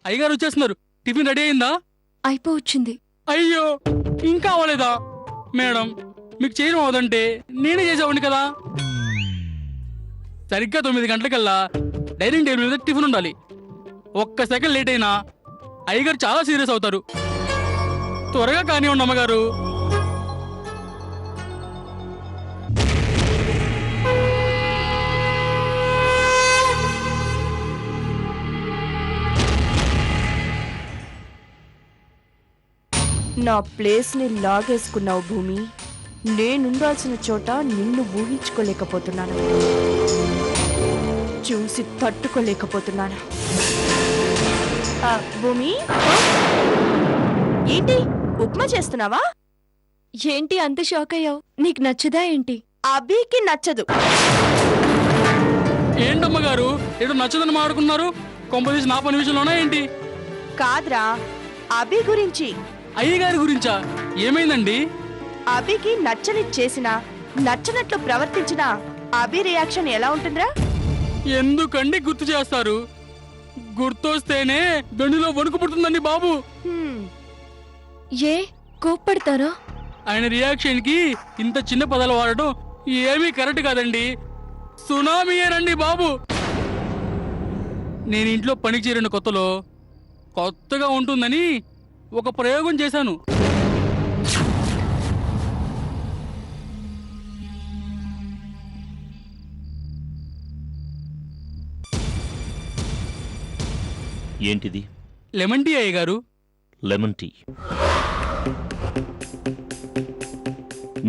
అయ్యగారు వచ్చేస్తున్నారు. Tiffin ready అయిందా? అయిపోవచ్చింది. అయ్యో, ఇంకా అవ్వలేదా? మేడం, మీకు చేయడం అవదంటే నేనే చేసేవాడిని కదా. సరిగ్గా 9 గంటలకల్లా డైనింగ్ టేబుల్ మీద టిఫిన్ ఉండాలి. ఒక్క సెకండ్ లేట్ అయినా అయ్యగారు చాలా సీరియస్ అవుతారు. త్వరగా కానివ్వండి అమ్మగారు. నా ప్లేస్ని లాగేసుకున్నావు భూమి. నేనుండాల్సిన చోట నిన్ను ఊహించుకోలేకపోతున్నాను, చూసి తట్టుకోలేకపోతున్నాను. భూమి, ఏంటి ఉప్మా చేస్తున్నావా? ఏంటి అంత షాక్ అయ్యావు? నీకు నచ్చదా ఏంటి? అభికి నచ్చదు. ఏంటమ్మగారు ఏదో నచ్చదని మాడుకున్నారు? కొంపదీసి నా పని విషయంలోనా ఏంటి? కాద్రా, అభి గురించి. అయ్యగారి గురించా? ఏమైందండి? అభికి నచ్చని చేసినా నచ్చనట్లు ప్రవర్తించినా అభి రియాక్షన్ ఎలా ఉంటుందిరా? ఎందుకండి గుర్తు చేస్తారు? గుర్తొస్తేనే గండిలో వణుకు పుడుతుందండి బాబు. ఏ కోప్పడతారా? ఆయన రియాక్షన్ కి ఇంత చిన్న పదాలు వాడటం ఏమీ కరెక్ట్ కాదండి. సునామీయేనండి బాబు. నేను ఇంట్లో పనికి చేరిన కొత్తలో కొత్తగా ఉంటుందని ఒక ప్రయోగం చేశాను. ఏంటిది? లెమన్ టీ అయ్యగారు. Lemon tea?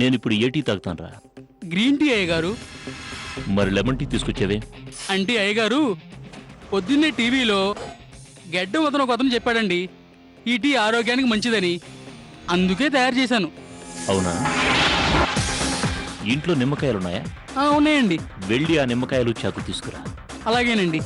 నేనిప్పుడు ఏ టీ తాగుతానరా? గ్రీన్ టీ అయ్యగారు. మరి లెమన్ టీ తీసుకొచ్చేవే? అంటే అయ్యగారు, పొద్దున్నే టీవీలో గెడ్డం అతను ఒక అతను చెప్పాడండి, ఈ టీ ఆరోగ్యానికి మంచిదని. అందుకే తయారు చేశాను. అవునా? ఇంట్లో నిమ్మకాయలున్నాయా? ఉన్నాయండి. వెళ్ళి ఆ నిమ్మకాయలు చాకు తీసుకురా. అలాగేనండి.